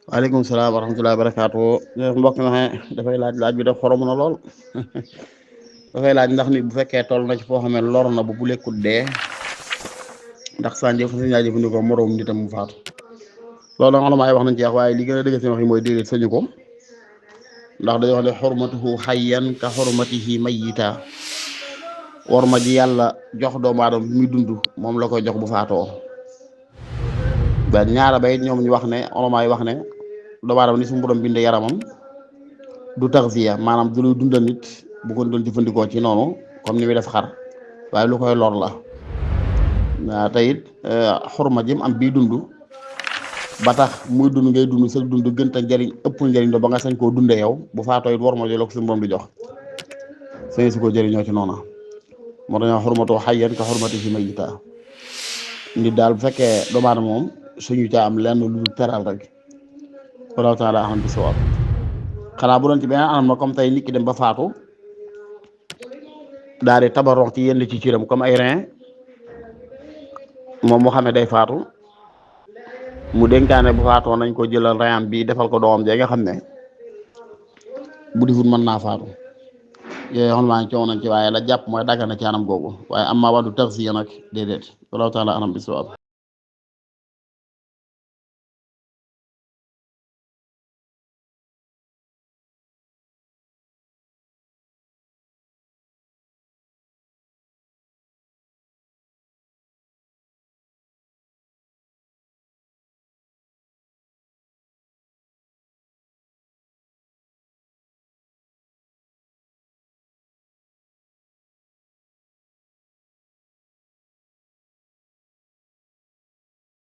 waaleykum salaam wa rahmatullahi wa barakaatu mbokk mi waxe dafay laaj bi def xorom na lool dafay laaj ndax nit bu fekkee toll na ci foo xam ne lor na bu lekkut dee ndax saa jëf si ñaa jëfandikoo moroom nitam mu faatu loolu nag ulamaa yi wax nañ ci wax waaye li gën a dëgg seen wax yi mooy déedéet sañu ko ndax dañoo wax ne xurmatuhu xayyan ka xurmatihi mayyita war ma ji yàlla jox doomu aadama bi muy dund moom la koy jox bu faatoo ba ñaara ba it ñoom ñu wax ne ulamaa yi wax ne doomu aadama ni suñu borom bindee yaramam du taxziya maanaam du luy dundal nit bu ko doon jëfandikoo ci noonu comme ni muy def xar waaye lu koy lor la waaw te it xurma jëm am bii dund ba tax muy dund ngay dund sa dund gën a njëriñ ëpp njëriñ do ba nga sañ koo dundee yow bu faatoo it war ma jëloo ko suñu borom di jox sañ si ko jëriñoo ci noona moo dañoo xurmatoo xayyan ka xurmatihi mayyita nit daal bu fekkee doomu aadama moom suñu caa am lenn lu teral rek wallahu taala alam bi sawaab xanaa bu doon ci beneen anam na comme tey nit ki dem ba faatu daal di tabarox ci yenn ci ciram comme ay rein moom moo xam ne day faatu mu dénkaane bu faatoo nañ ko jëlal reyam bi defal ko doomam jee nga xam ne bu difut mën naa faatu yooyu xam maa ngi coow nañ ci waaye la jàpp mooy dagga na ci anam googu waaye am maa wàllu taxsiya nag déedéet wallahu taala alam bi sawaab